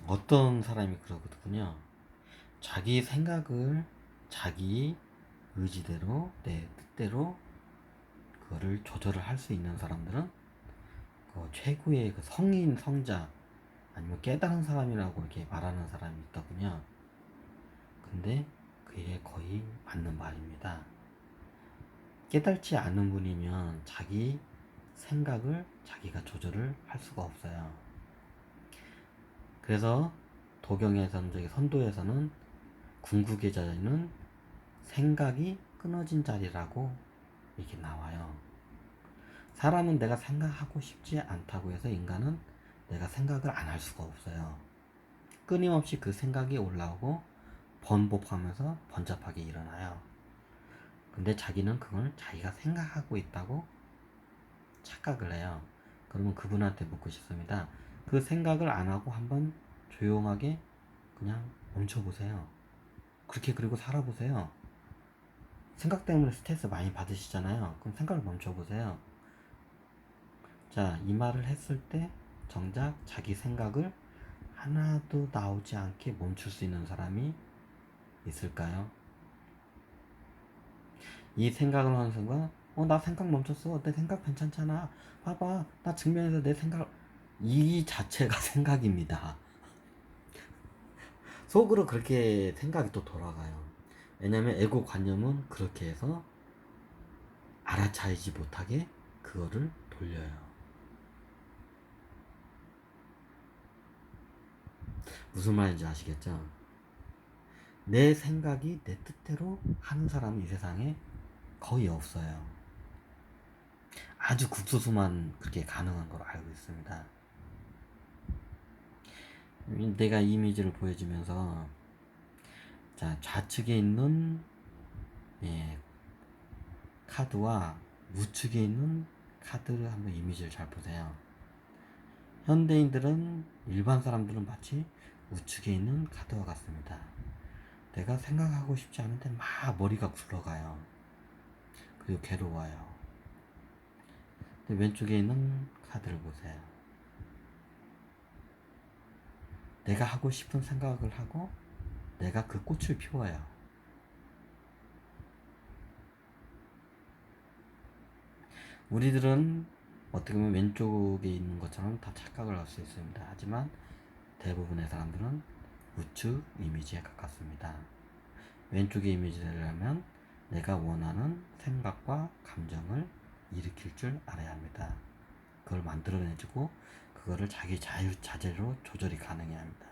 어떤 사람이 그러거든요. 자기 생각을 자기 의지대로 내 뜻대로 그거를 조절을 할 수 있는 사람들은 그 최고의 그 성인 성자 아니면 깨달은 사람이라고 이렇게 말하는 사람이 있더군요. 근데 그게 거의 맞는 말입니다. 깨달지 않은 분이면 자기 생각을 자기가 조절을 할 수가 없어요. 그래서 도경에서는, 저기 선도에서는 궁극의 자리는 생각이 끊어진 자리라고 이렇게 나와요. 사람은 내가 생각하고 싶지 않다고 해서 인간은 내가 생각을 안 할 수가 없어요. 끊임없이 그 생각이 올라오고 번복하면서 번잡하게 일어나요. 근데 자기는 그걸 자기가 생각하고 있다고 착각을 해요. 그러면 그분한테 묻고 싶습니다. 그 생각을 안 하고 한번 조용하게 그냥 멈춰보세요. 그렇게 그리고 살아보세요. 생각 때문에 스트레스 많이 받으시잖아요. 그럼 생각을 멈춰보세요. 자, 이 말을 했을 때 정작 자기 생각을 하나도 나오지 않게 멈출 수 있는 사람이 있을까요? 이 생각을 하는 순간, 나 생각 멈췄어. 내 생각 괜찮잖아. 봐봐. 나 측면에서 내 생각, 이 자체가 생각입니다. 속으로 그렇게 생각이 또 돌아가요. 왜냐면 에고 관념은 그렇게 해서 알아차리지 못하게 그거를 돌려요. 무슨 말인지 아시겠죠? 내 생각이 내 뜻대로 하는 사람은 이 세상에 거의 없어요. 아주 극소수만 그렇게 가능한 걸로 알고 있습니다. 내가 이미지를 보여주면서, 자, 좌측에 있는 예, 카드와 우측에 있는 카드를 한번 이미지를 잘 보세요. 현대인들은, 일반 사람들은 마치 우측에 있는 카드와 같습니다. 내가 생각하고 싶지 않은데 막 머리가 굴러가요. 그리고 괴로워요. 근데 왼쪽에 있는 카드를 보세요. 내가 하고 싶은 생각을 하고 내가 그 꽃을 피워요. 우리들은 어떻게 보면 왼쪽에 있는 것처럼 다 착각을 할 수 있습니다. 하지만 대부분의 사람들은 우측 이미지에 가깝습니다. 왼쪽의 이미지를 하면 내가 원하는 생각과 감정을 일으킬 줄 알아야 합니다. 그걸 만들어내주고 그거를 자기 자재로 조절이 가능해야 합니다.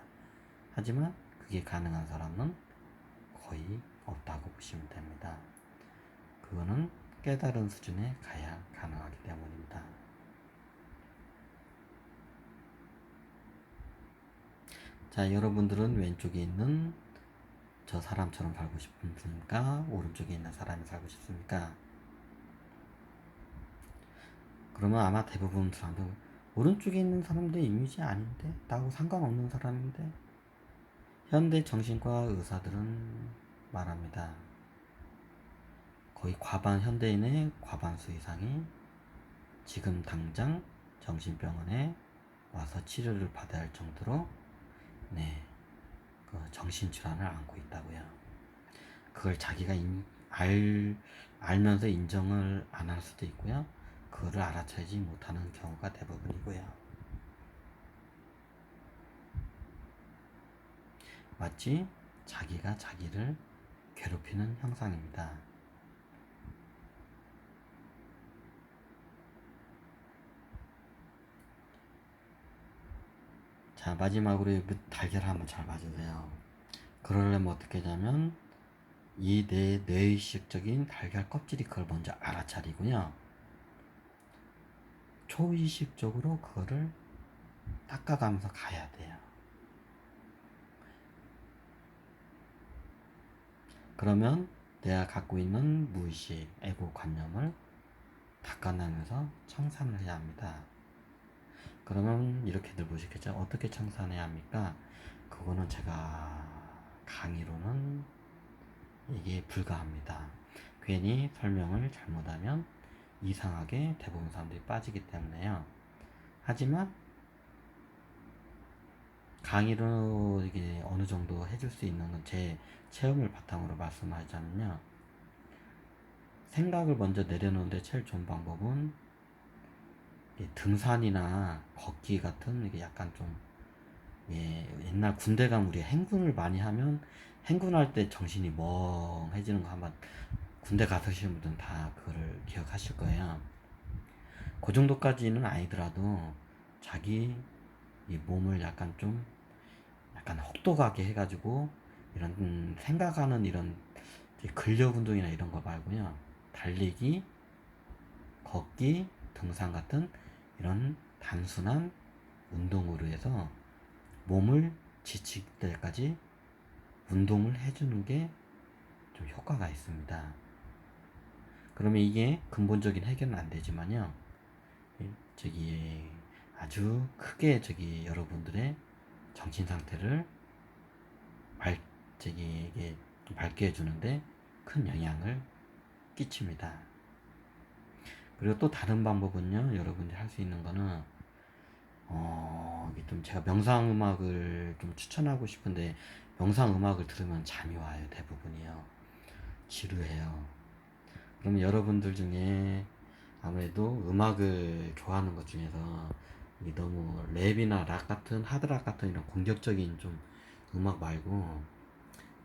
하지만 그게 가능한 사람은 거의 없다고 보시면 됩니다. 그거는 깨달은 수준에 가야 가능하기 때문입니다. 자, 여러분들은 왼쪽에 있는 저 사람처럼 살고 싶습니까? 오른쪽에 있는 사람이 살고 싶습니까? 그러면 아마 대부분 사람들 오른쪽에 있는 사람들 이미지 아닌데? 나하고 상관없는 사람인데? 현대 정신과 의사들은 말합니다. 거의 현대인의 과반수 이상이 지금 당장 정신병원에 와서 치료를 받아야 할 정도로 그 정신질환을 앓고 있다고요. 그걸 자기가 알면서 인정을 안 할 수도 있고요. 그거를 알아차리지 못하는 경우가 대부분이고요. 마치 자기가 자기를 괴롭히는 형상입니다. 자, 마지막으로 그 달걀 한번 잘 봐주세요. 그러려면 어떻게 하냐면 이 내 뇌의식적인 달걀 껍질이 그걸 먼저 알아차리고요. 초의식적으로 그거를 닦아가면서 가야 돼요. 그러면 내가 갖고 있는 무의식, 에고 관념을 닦아내면서 청산을 해야 합니다. 그러면 이렇게들 보시겠죠. 어떻게 청산해야 합니까? 그거는 제가 강의로는 이게 불가합니다. 괜히 설명을 잘못하면 이상하게 대부분 사람들이 빠지기 때문에요. 하지만 강의로 이게 어느 정도 해줄 수 있는 건 제 체험을 바탕으로 말씀하자면요. 생각을 먼저 내려놓는데 제일 좋은 방법은 등산이나 걷기 같은 이게 약간 좀 옛날 군대 가면 우리 행군을 많이 하면 행군할 때 정신이 멍해지는 거 한번 군대 가보신 분들은 다 그거를 기억하실 거예요. 그 정도까지는 아니더라도 자기 이 몸을 약간 좀 약간 혹독하게 해가지고 이런 생각하는 이런 근력 운동이나 이런 거 말고요. 달리기, 걷기, 등산 같은 이런 단순한 운동으로 해서 몸을 지칠 때까지 운동을 해주는 게 좀 효과가 있습니다. 그러면 이게 근본적인 해결은 안 되지만요. 저기 아주 크게 저기 여러분들의 정신 상태를 이게 밝게 해주는데 큰 영향을 끼칩니다. 그리고 또 다른 방법은요, 여러분들이 할 수 있는 거는 이게 좀 제가 명상 음악을 좀 추천하고 싶은데 명상 음악을 들으면 잠이 와요. 대부분이요. 지루해요. 그러면 여러분들 중에 아무래도 음악을 좋아하는 것 중에서 이게 너무 랩이나 락 같은 하드락 같은 이런 공격적인 좀 음악 말고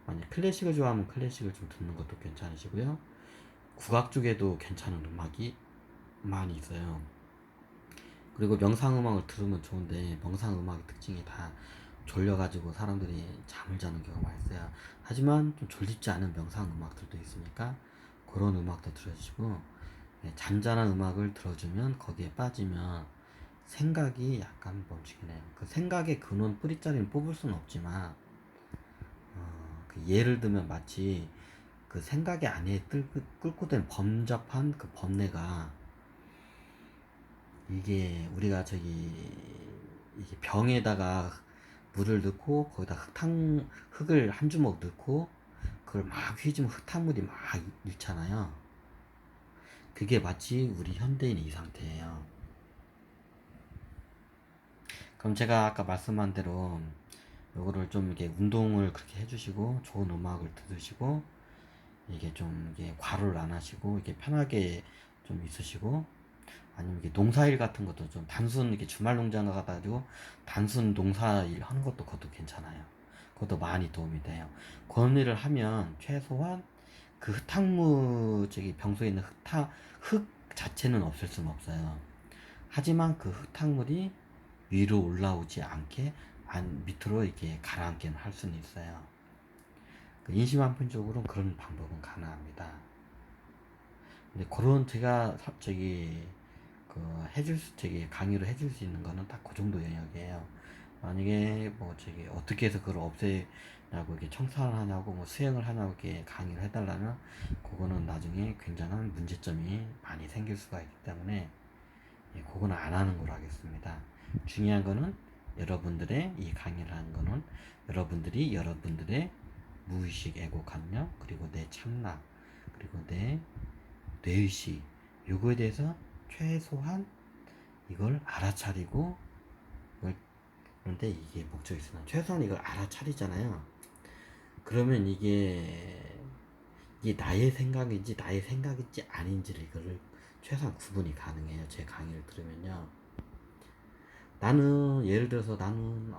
만약 클래식을 좋아하면 클래식을 좀 듣는 것도 괜찮으시고요. 국악 쪽에도 괜찮은 음악이 많이 있어요. 그리고 명상 음악을 들으면 좋은데 명상 음악의 특징이 다 졸려가지고 사람들이 잠을 자는 경우가 있어요. 하지만 좀 졸립지 않은 명상 음악들도 있으니까 그런 음악도 들어주시고 잔잔한 음악을 들어주면 거기에 빠지면 생각이 약간 멈추긴 해요. 그 생각의 근원 뿌리자리는 뽑을 수는 없지만 그 예를 들면 마치 그 생각의 안에 끓고 된 범잡한 그 번뇌가 이게 우리가 이게 병에다가 물을 넣고 거기다 흙을 한 주먹 넣고 그걸 막 휘주면 흙탕물이 막 잃잖아요. 그게 마치 우리 현대인의 이 상태예요. 그럼 제가 아까 말씀한 대로 요거를 좀 이게 운동을 그렇게 해주시고 좋은 음악을 들으시고 이게 좀 이게 과로를 안 하시고 이게 편하게 좀 있으시고 아니면 이게 농사일 같은 것도 좀 단순 이렇게 주말 농장 가가지고 단순 농사일 하는 것도 그것도 괜찮아요. 그것도 많이 도움이 돼요. 그런 일을 하면 최소한 그 흙탕물 병소에 있는 흙 자체는 없앨 수는 없어요. 하지만 그 흙탕물이 위로 올라오지 않게 밑으로 이렇게 가라앉게 할 수는 있어요. 그 인지만편적으로 그런 방법은 가능합니다. 근데 그런 제가 강의를 해줄 수 있는 거는 딱 그 정도 영역이에요. 만약에 어떻게 해서 그걸 없애냐고 이렇게 청산을 하냐고 수행을 하냐고 이렇게 강의를 해달라면 그거는 나중에 굉장한 문제점이 많이 생길 수가 있기 때문에 그거는 안 하는 걸로 하겠습니다. 중요한 거는 여러분들의 이 강의를 하는 거는 여러분들의 무의식 애고 감력 그리고 내 참나 그리고 내 뇌의식 요거에 대해서 최소한 이걸 알아차리고 그런데 이게 목적이 있으면 최소한 이걸 알아차리잖아요. 그러면 이게 나의 생각인지 나의 생각인지 아닌지를 이거를 최소한 구분이 가능해요. 제 강의를 들으면요. 나는 예를 들어서 나는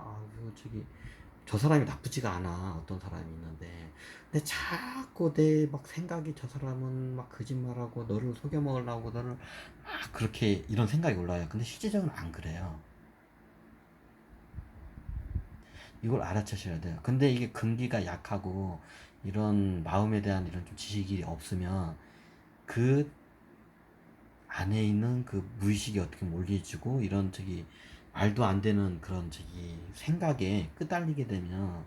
저 사람이 나쁘지가 않아. 어떤 사람이 있는데 근데 자꾸 내 막 생각이 저 사람은 막 거짓말하고 너를 속여 먹으려고 너를 막 그렇게 이런 생각이 올라와요. 근데 실제적으로 안 그래요. 이걸 알아채셔야 돼요. 근데 이게 근기가 약하고 이런 마음에 대한 이런 좀 지식이 없으면 그 안에 있는 그 무의식이 어떻게 몰리지고 이런 말도 안 되는 그런 생각에 끄달리게 되면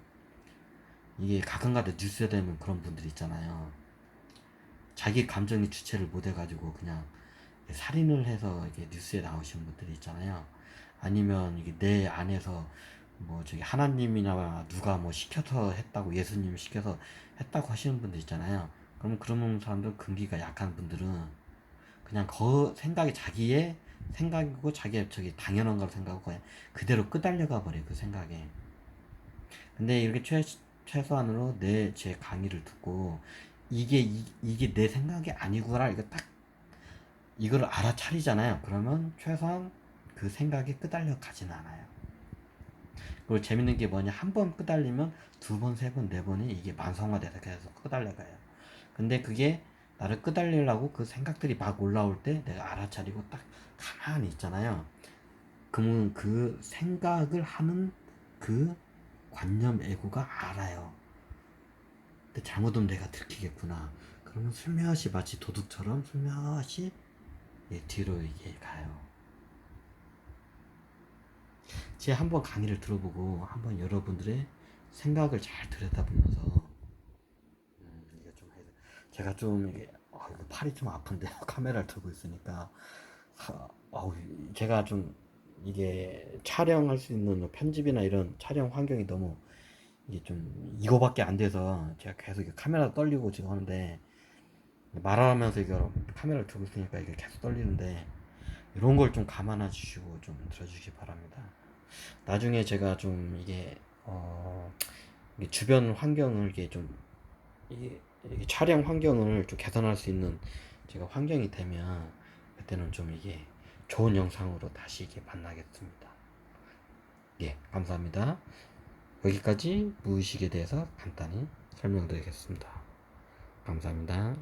이게 가끔가다 뉴스에 되면 그런 분들 있잖아요. 자기 감정의 주체를 못 해가지고 그냥 살인을 해서 이게 뉴스에 나오시는 분들이 있잖아요. 아니면 이게 내 안에서 하나님이나 누가 시켜서 했다고 예수님 시켜서 했다고 하시는 분들 있잖아요. 그런 사람들 근기가 약한 분들은 그냥 생각이 자기의 생각이고 자기의 당연한 걸 생각하고 그냥 그대로 끄달려가 버려요. 그 생각에. 근데 이렇게 최소한으로 제 강의를 듣고 이게 내 생각이 아니구나 이거 딱 이걸 알아차리잖아요. 그러면 최소한 그 생각이 끄달려 가진 않아요. 그리고 재밌는 게 뭐냐, 한 번 끄달리면 두 번, 세 번, 네 번이 이게 만성화돼서 계속 끄달려가요. 근데 그게 나를 끄달리려고 그 생각들이 막 올라올 때 내가 알아차리고 딱 가만히 있잖아요. 그러면 그 생각을 하는 그 관념 에고가 알아요. 근데 잘못하면 내가 들키겠구나. 그러면 슬며시 마치 도둑처럼 슬며시 뒤로 이게 가요. 제가 한번 강의를 들어보고 한번 여러분들의 생각을 잘 들여다보면서 이게 좀 해야 돼. 제가 좀 이게 이거 팔이 좀 아픈데 카메라를 들고 있으니까 제가 좀 이게 촬영할 수 있는 편집이나 이런 촬영 환경이 너무 이게 좀 이거밖에 안 돼서 제가 계속 카메라 떨리고 지금 하는데 말하면서 이거 카메라를 들고 있으니까 이게 계속 떨리는데 이런 걸 좀 감안해 주시고 좀 들어주시기 바랍니다. 나중에 제가 좀 이게 주변 환경을 이게 좀 이게 촬영 환경을 좀 개선할 수 있는 제가 환경이 되면 그때는 좀 이게 좋은 영상으로 다시 이게 만나겠습니다. 예, 감사합니다. 여기까지 무의식에 대해서 간단히 설명드리겠습니다. 감사합니다.